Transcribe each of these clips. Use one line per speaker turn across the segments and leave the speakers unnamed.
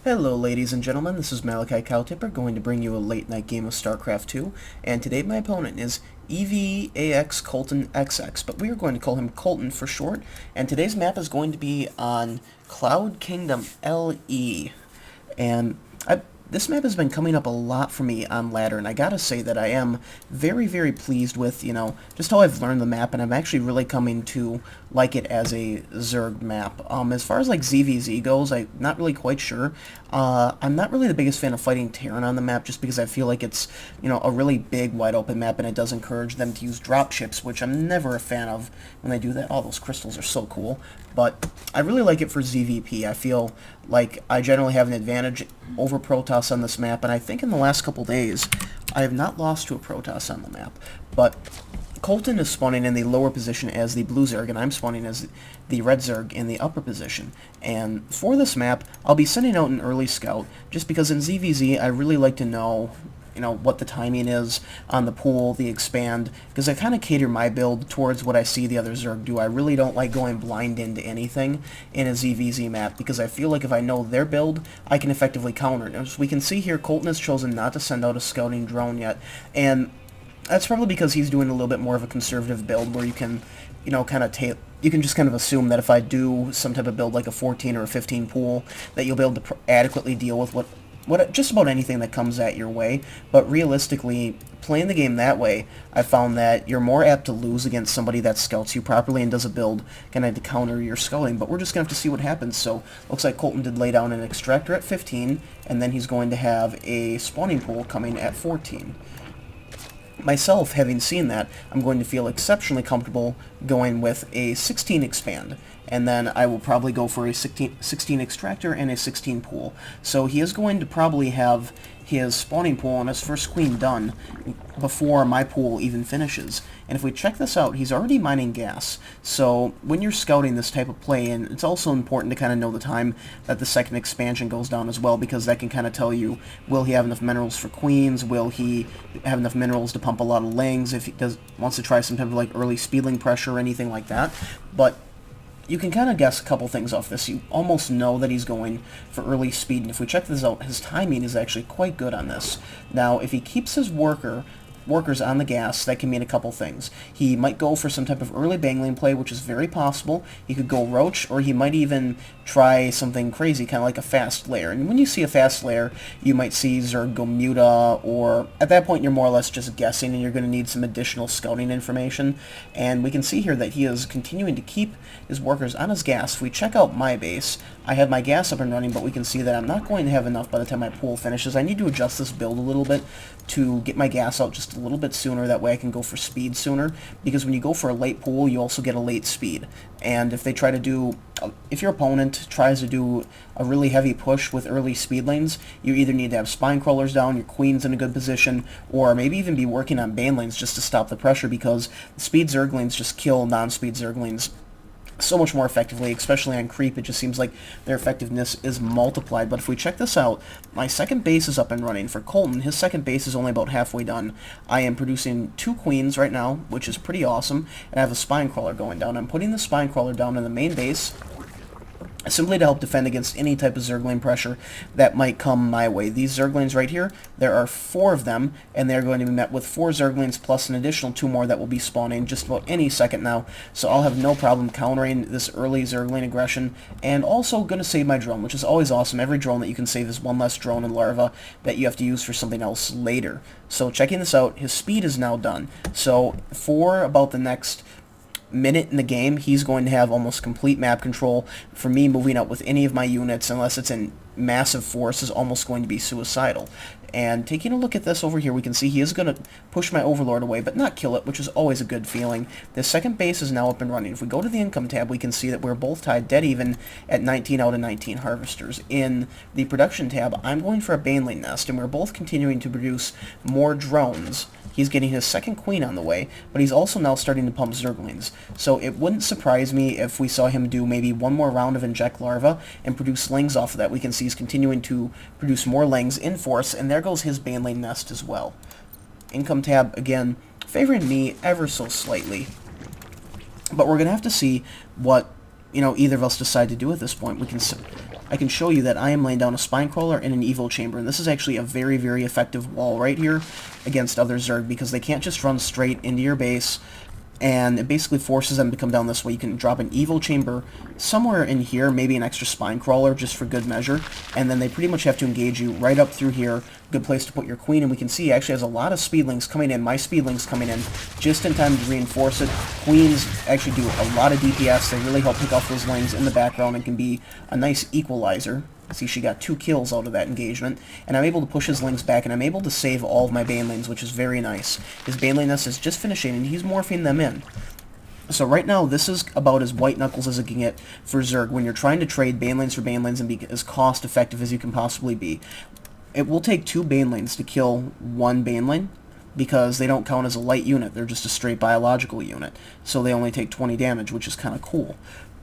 Hello ladies and gentlemen, this is Malikicowtipper going to bring you a late night game of StarCraft 2, and today my opponent is EvAxColtonxX, but we are going to call him Colton for short, and today's map is going to be on Cloud Kingdom LE, and this map has been coming up a lot for me on ladder, and I gotta say that I am very, very pleased with, just how I've learned the map, and I'm actually really coming to like it as a Zerg map. As far as like ZVZ goes, I'm not really quite sure. I'm not really the biggest fan of fighting Terran on the map, just because I feel like it's, a really big, wide open map, and it does encourage them to use dropships, which I'm never a fan of when they do that. All those crystals are so cool, but I really like it for ZVP. I feel like I generally have an advantage over Protoss on this map, and I think in the last couple days I have not lost to a Protoss on the map. But Colton is spawning in the lower position as the blue Zerg, and I'm spawning as the red Zerg in the upper position. And for this map, I'll be sending out an early scout, just because in ZVZ I really like to know what the timing is on the pool, the expand, because I kind of cater my build towards what I see the other Zerg do. I really don't like going blind into anything in a ZVZ map, because I feel like if I know their build, I can effectively counter it. As we can see here, Colton has chosen not to send out a scouting drone yet, and that's probably because he's doing a little bit more of a conservative build, where you can, you can just kind of assume that if I do some type of build like a 14 or a 15 pool, that you'll be able to adequately deal with what just about anything that comes at your way. But realistically, playing the game that way, I found that you're more apt to lose against somebody that scouts you properly and does a build kind of to counter your scouting. But we're just going to have to see what happens. So, looks like Colton did lay down an extractor at 15, and then he's going to have a spawning pool coming at 14. Myself, having seen that, I'm going to feel exceptionally comfortable going with a 16 expand, and then I will probably go for a 16 extractor and a 16 pool. So he is going to probably have his spawning pool and his first queen done before my pool even finishes. And if we check this out, he's already mining gas. So when you're scouting this type of play, and it's also important to kind of know the time that the second expansion goes down as well, because that can kind of tell you, will he have enough minerals for queens? Will he have enough minerals to pump a lot of lings if he wants to try some type of like early speedling pressure or anything like that? But you can kind of guess a couple things off this. You almost know that he's going for early speed, and if we check this out, his timing is actually quite good on this. Now, if he keeps his workers on the gas, that can mean a couple things. He might go for some type of early bangling play, which is very possible. He could go roach, or he might even try something crazy, kind of like a fast layer. And when you see a fast layer, you might see Zerg go muta, or at that point you're more or less just guessing, and you're going to need some additional scouting information. And we can see here that he is continuing to keep his workers on his gas. If we check out my base, I have my gas up and running, but we can see that I'm not going to have enough by the time my pool finishes. I need to adjust this build a little bit to get my gas out just a little bit sooner. That way I can go for speed sooner, because when you go for a late pool, you also get a late speed. And if they try to do, if your opponent tries to do a really heavy push with early speed lanes, you either need to have spine crawlers down, your queen's in a good position, or maybe even be working on bane lanes just to stop the pressure, because the speed Zerglings just kill non-speed Zerglings so much more effectively, especially on creep. It just seems like their effectiveness is multiplied. But if we check this out, my second base is up and running. For Colton, his second base is only about halfway done. I am producing 2 queens right now, which is pretty awesome, and I have a spine crawler going down. I'm putting the spine crawler down in the main base, simply to help defend against any type of Zergling pressure that might come my way. These Zerglings right here, there are 4 of them, and they're going to be met with 4 Zerglings plus an additional 2 more that will be spawning just about any second now, so I'll have no problem countering this early Zergling aggression, and also going to save my drone, which is always awesome. Every drone that you can save is one less drone and larva that you have to use for something else later. So checking this out, his speed is now done. So for about the next minute in the game, he's going to have almost complete map control. For me, moving out with any of my units, unless it's in massive force, is almost going to be suicidal. And taking a look at this over here, we can see he is going to push my Overlord away, but not kill it, which is always a good feeling. The second base is now up and running. If we go to the income tab, we can see that we're both tied dead even at 19 out of 19 harvesters. In the production tab, I'm going for a baneling nest, and we're both continuing to produce more drones. He's getting his second queen on the way, but he's also now starting to pump Zerglings. So it wouldn't surprise me if we saw him do maybe one more round of Inject Larva and produce Lings off of that. We can see he's continuing to produce more Lings in force, and there goes his baneling nest as well. Income tab, again, favoring me ever so slightly. But we're going to have to see what, either of us decide to do at this point. We can I can show you that I am laying down a spine crawler and an evil chamber, and this is actually a very, very effective wall right here against other Zerg, because they can't just run straight into your base, and it basically forces them to come down this way. You can drop an evil chamber somewhere in here, maybe an extra spine crawler just for good measure, and then they pretty much have to engage you right up through here. Good place to put your queen, and we can see he actually has a lot of speedlings coming in. My speedlings coming in just in time to reinforce it. Queens actually do a lot of DPS. They really help pick off those lanes in the background and can be a nice equalizer. See, she got 2 kills out of that engagement, and I'm able to push his links back, and I'm able to save all of my Banelings, which is very nice. His Baneling nest is just finishing, and he's morphing them in. So right now, this is about as white knuckles as it can get for Zerg when you're trying to trade Banelings for Banelings and be as cost-effective as you can possibly be. It will take 2 Banelings to kill 1 Baneling, because they don't count as a light unit. They're just a straight biological unit, so they only take 20 damage, which is kind of cool.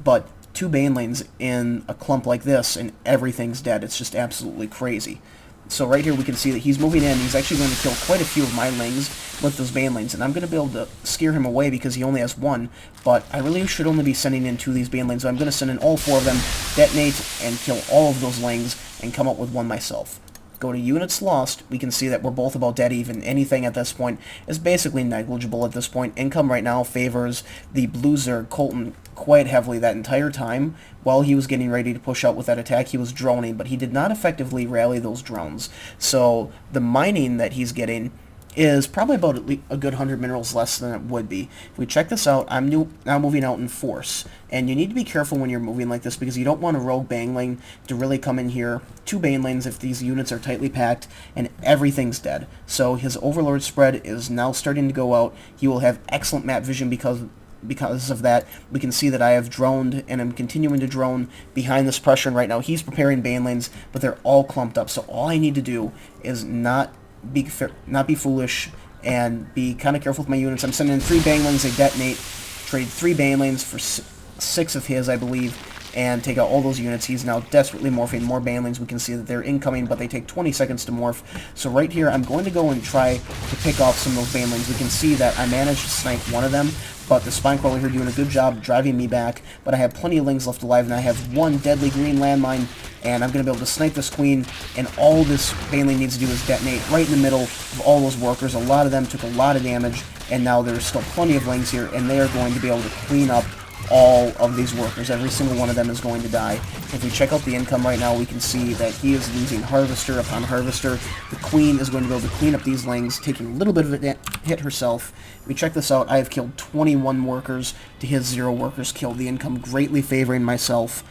But 2 Banelings in a clump like this, and everything's dead. It's just absolutely crazy. So right here we can see that he's moving in. He's actually going to kill quite a few of my lings with those Banelings, and I'm going to be able to scare him away because he only has 1, but I really should only be sending in 2 of these Banelings, so I'm going to send in all 4 of them, detonate, and kill all of those lings, and come up with 1 myself. Go to units lost, we can see that we're both about dead even. Anything at this point is basically negligible at this point. Income right now favors the blue Zerg, Colton, quite heavily that entire time. While he was getting ready to push out with that attack, he was droning, but he did not effectively rally those drones. So the mining that he's getting is probably about at least a good 100 minerals less than it would be. If we check this out, I'm now moving out in force. And you need to be careful when you're moving like this, because you don't want a rogue Baneling to really come in here. 2 Banelings if these units are tightly packed, and everything's dead. So his Overlord spread is now starting to go out. He will have excellent map vision because of that. We can see that I have droned, and I'm continuing to drone behind this pressure, and right now he's preparing Banelings, but they're all clumped up. So all I need to do is not be foolish and be kind of careful with my units. I'm sending in 3 Banelings, they detonate, trade 3 Banelings for 6 of his, I believe, and take out all those units. He's now desperately morphing more Banelings. We can see that they're incoming, but they take 20 seconds to morph. So right here, I'm going to go and try to pick off some of those Banelings. We can see that I managed to snipe 1 of them, but the spine crawler here doing a good job driving me back, but I have plenty of lings left alive, and I have 1 deadly green landmine, and I'm going to be able to snipe this queen, and all this Baneling needs to do is detonate right in the middle of all those workers. A lot of them took a lot of damage, and now there's still plenty of lings here, and they are going to be able to clean up all of these workers. Every single one of them is going to die. If we check out the income right now, we can see that he is losing Harvester upon Harvester. The Queen is going to be able to clean up these lings, taking a little bit of a hit herself. If we check this out, I have killed 21 workers to his 0 workers killed. The income greatly favoring myself,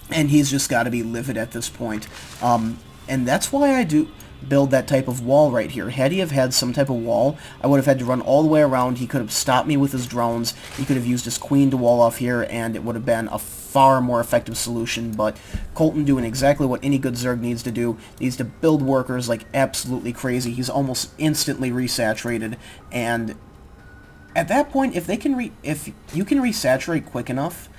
and he's just got to be livid at this point. And that's why I do build that type of wall right here. Had he have had some type of wall, I would have had to run all the way around. He could have stopped me with his drones. He could have used his queen to wall off here, and it would have been a far more effective solution. But Colton doing exactly what any good Zerg needs to do. Needs to build workers like absolutely crazy. He's almost instantly resaturated, and at that point, if you can resaturate quick enough,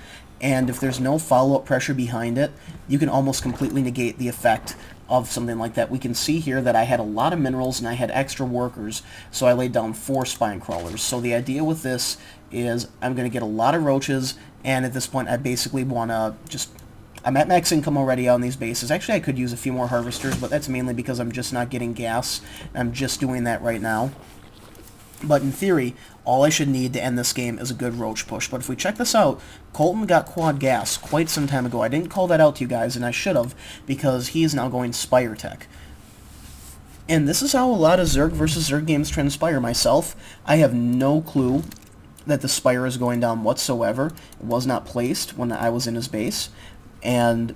and if there's no follow-up pressure behind it, you can almost completely negate the effect of something like that. We can see here that I had a lot of minerals and I had extra workers, so I laid down 4 spine crawlers. So the idea with this is I'm going to get a lot of roaches, and at this point I basically want to just... I'm at max income already on these bases. Actually, I could use a few more harvesters, but that's mainly because I'm just not getting gas. I'm just doing that right now. But in theory, all I should need to end this game is a good roach push. But if we check this out, Colton got quad gas quite some time ago. I didn't call that out to you guys, and I should have, because he is now going Spire Tech. And this is how a lot of Zerg versus Zerg games transpire. Myself, I have no clue that the Spire is going down whatsoever. It was not placed when I was in his base. And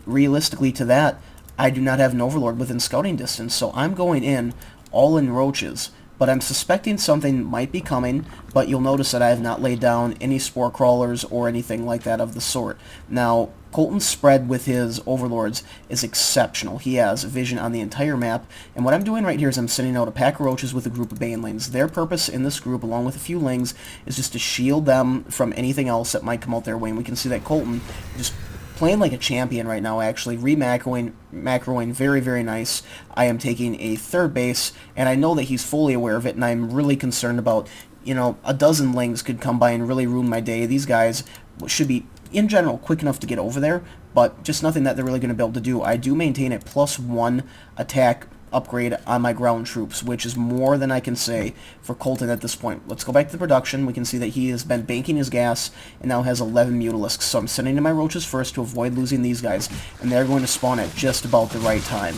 realistically to that, I do not have an Overlord within scouting distance, so I'm going in all in roaches. But I'm suspecting something might be coming, but you'll notice that I have not laid down any spore crawlers or anything like that of the sort. Now, Colton's spread with his overlords is exceptional. He has vision on the entire map, and what I'm doing right here is I'm sending out a pack of roaches with a group of banelings. Their purpose in this group, along with a few lings, is just to shield them from anything else that might come out their way. And we can see that Colton just playing like a champion right now, actually. Macroing very, very nice. I am taking a third base, and I know that he's fully aware of it, and I'm really concerned about, you know, a dozen lings could come by and really ruin my day. These guys should be, in general, quick enough to get over there, but just nothing that they're really going to be able to do. I do maintain a +1 attack upgrade on my ground troops, which is more than I can say for Colton at this point. Let's go back to the production. We can see that he has been banking his gas and now has 11 mutalisks. So I'm sending in my roaches first to avoid losing these guys, and they're going to spawn at just about the right time.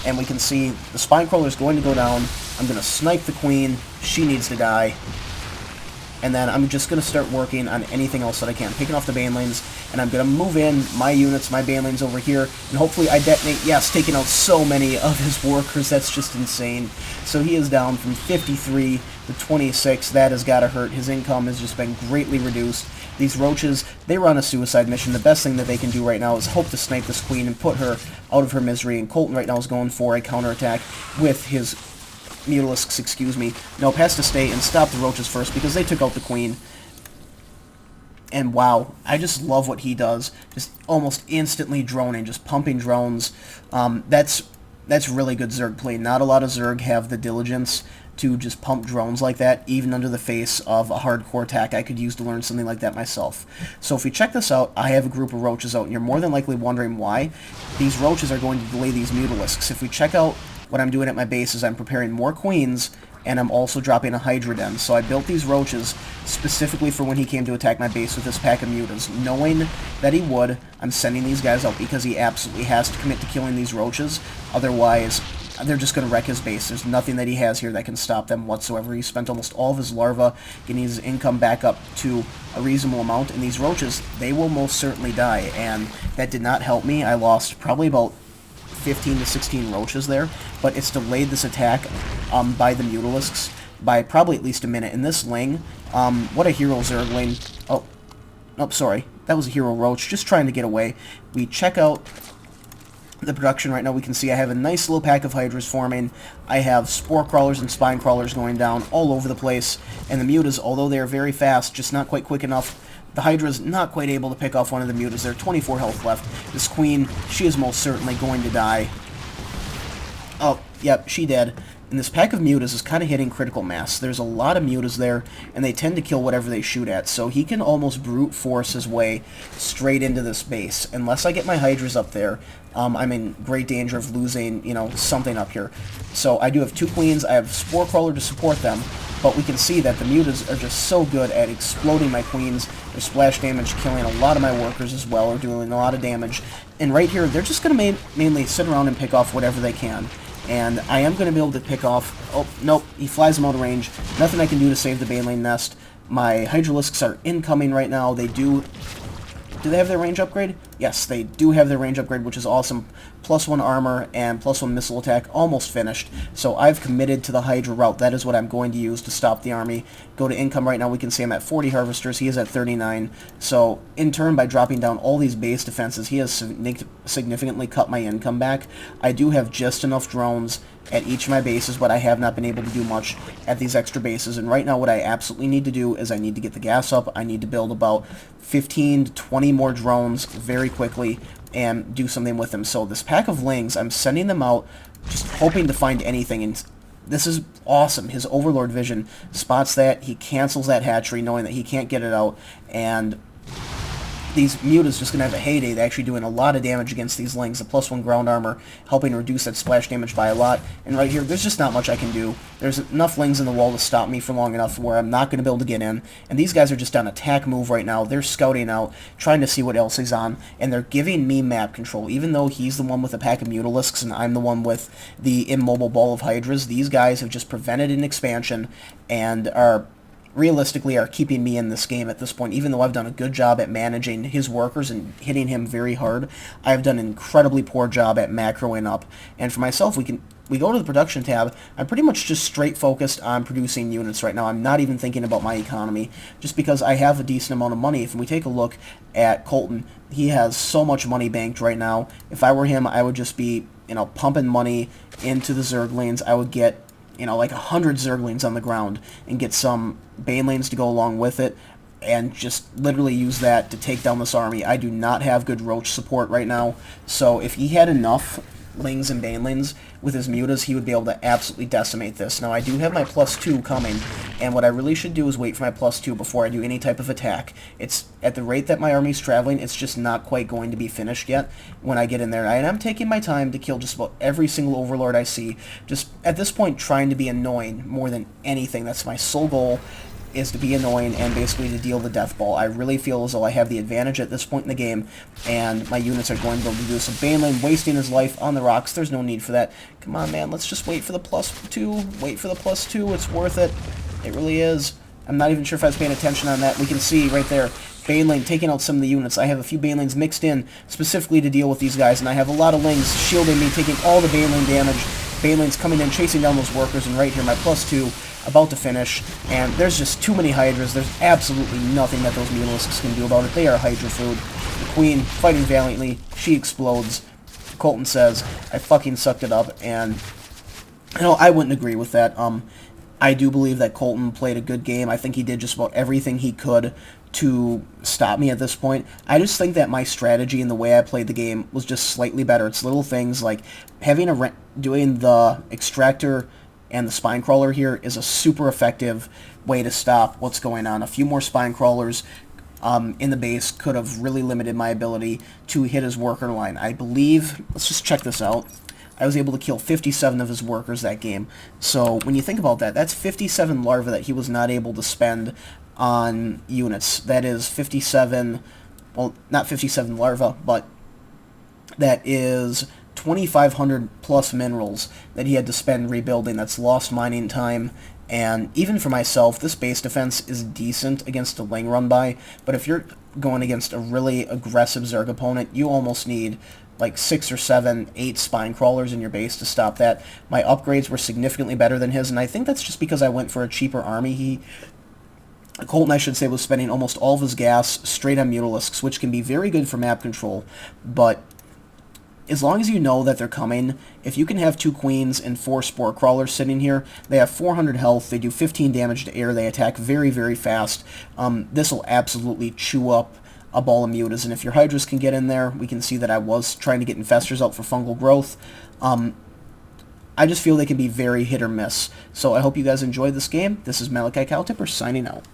And we can see the spine crawler is going to go down. I'm going to snipe the queen. She needs to die. And then I'm just going to start working on anything else that I can. Picking off the banelings, and I'm going to move in my units, my banelings over here, and hopefully I detonate. Yes, taking out so many of his workers. That's just insane. So he is down from 53 to 26. That has got to hurt. His income has just been greatly reduced. These roaches, they were on a suicide mission. The best thing that they can do right now is hope to snipe this queen and put her out of her misery. And Colton right now is going for a counterattack with his mutalisks, excuse me. Nope, has to stay and stop the roaches first because they took out the queen. And wow, I just love what he does. Just almost instantly droning, just pumping drones. That's really good Zerg play. Not a lot of Zerg have the diligence to just pump drones like that, even under the face of a hardcore attack. I could use to learn something like that myself. So if we check this out, I have a group of roaches out, and you're more than likely wondering why. These roaches are going to delay these mutalisks. If we check out what I'm doing at my base is I'm preparing more queens, and I'm also dropping a Hydra Den. So I built these roaches specifically for when he came to attack my base with this pack of mutas. Knowing that he would, I'm sending these guys out because he absolutely has to commit to killing these roaches. Otherwise, they're just going to wreck his base. There's nothing that he has here that can stop them whatsoever. He spent almost all of his larvae getting his income back up to a reasonable amount, and these roaches, they will most certainly die, and that did not help me. I lost probably about 15 to 16 roaches there, but it's delayed this attack by the mutalisks by probably at least a minute. And this Ling, what a hero Zergling. Oh, nope, sorry. That was a hero roach, just trying to get away. We check out the production right now. We can see I have a nice little pack of hydras forming. I have spore crawlers and spine crawlers going down all over the place, and the mutas, although they are very fast, just not quite quick enough. The Hydra's not quite able to pick off one of the mutas. There are 24 health left. This queen, she is most certainly going to die. Oh, yep, she dead. And this pack of mutas is kind of hitting critical mass. There's a lot of mutas there, and they tend to kill whatever they shoot at. So he can almost brute force his way straight into this base. Unless I get my Hydras up there, I'm in great danger of losing, something up here. So I do have two queens. I have Spore Crawler to support them. But we can see that the mutas are just so good at exploding my queens. Their splash damage killing a lot of my workers as well, or doing a lot of damage. And right here, they're just going to mainly sit around and pick off whatever they can. And I am going to be able to pick off... Oh, nope, he flies them out of range. Nothing I can do to save the Banelane nest. My Hydralisks are incoming right now. They do... Do they have their range upgrade? Yes, they do have their range upgrade, which is awesome. +1 armor and +1 missile attack, almost finished. So I've committed to the Hydra route. That is what I'm going to use to stop the army. Go to income right now. We can see I'm at 40 harvesters. He is at 39. So in turn, by dropping down all these base defenses, he has significantly cut my income back. I do have just enough drones at each of my bases, but I have not been able to do much at these extra bases. And right now what I absolutely need to do is I need to get the gas up. I need to build about 15 to 20 more drones very quickly and do something with them. So this pack of Lings, I'm sending them out just hoping to find anything, and this is awesome. His Overlord Vision spots that, he cancels that hatchery knowing that he can't get it out, and these mutas just going to have a heyday. They're actually doing a lot of damage against these Lings. The +1 ground armor helping reduce that splash damage by a lot. And right here, there's just not much I can do. There's enough Lings in the wall to stop me for long enough where I'm not going to be able to get in. And these guys are just on attack move right now. They're scouting out, trying to see what else he's on. And they're giving me map control. Even though he's the one with a pack of mutalisks and I'm the one with the immobile ball of Hydras, these guys have just prevented an expansion and are... realistically are keeping me in this game at this point. Even though I've done a good job at managing his workers and hitting him very hard, I've done an incredibly poor job at macroing up. And for myself, we go to the production tab. I'm pretty much just straight focused on producing units right now. I'm not even thinking about my economy, just because I have a decent amount of money. If we take a look at Colton, he has so much money banked right now. If I were him, I would just be, pumping money into the Zerglings. I would get like 100 Zerglings on the ground and get some Banelanes to go along with it and just literally use that to take down this army. I do not have good roach support right now, so if he had enough Lings and Banelings with his mutas, he would be able to absolutely decimate this. Now, I do have my +2 coming, and what I really should do is wait for my +2 before I do any type of attack. It's at the rate that my army's traveling, it's just not quite going to be finished yet when I get in there. And I'm taking my time to kill just about every single Overlord I see, just at this point trying to be annoying more than anything. That's my sole goal, is to be annoying and basically to deal the death ball. I really feel as though I have the advantage at this point in the game, and my units are going to be able to do some Baneling wasting his life on the rocks. There's no need for that. Come on, man, let's just wait for the +2. Wait for the +2. It's worth it. It really is. I'm not even sure if I was paying attention on that. We can see right there, Baneling taking out some of the units. I have a few Banelings mixed in specifically to deal with these guys, and I have a lot of Lings shielding me, taking all the Baneling damage. Banelings coming in, chasing down those workers, and right here, my +2 about to finish, and there's just too many Hydras. There's absolutely nothing that those Mutalisks can do about it. They are Hydra food. The Queen, fighting valiantly, she explodes. Colton says, I fucking sucked it up, and, you know, I wouldn't agree with that. I do believe that Colton played a good game. I think he did just about everything he could to stop me at this point. I just think that my strategy and the way I played the game was just slightly better. It's little things like doing the Extractor and the Spine Crawler here is a super effective way to stop what's going on. A few more Spine Crawlers in the base could have really limited my ability to hit his worker line. I believe, let's just check this out, I was able to kill 57 of his workers that game. So when you think about that, that's 57 larvae that he was not able to spend on units. That is 57, well, not 57 larvae, but that is 2,500 plus minerals that he had to spend rebuilding. That's lost mining time, and even for myself, this base defense is decent against a Ling run by, but if you're going against a really aggressive Zerg opponent, you almost need like 6 or 7, 8 Spine Crawlers in your base to stop that. My upgrades were significantly better than his, and I think that's just because I went for a cheaper army. Colton, I should say, was spending almost all of his gas straight on Mutalisks, which can be very good for map control, but as long as you know that they're coming, if you can have 2 Queens and 4 Spore Crawlers sitting here, they have 400 health, they do 15 damage to air, they attack very, very fast. This will absolutely chew up a ball of mutas, and if your Hydras can get in there, we can see that I was trying to get Infestors out for fungal growth. I just feel they can be very hit or miss. So I hope you guys enjoyed this game. This is Malikicowtipper signing out.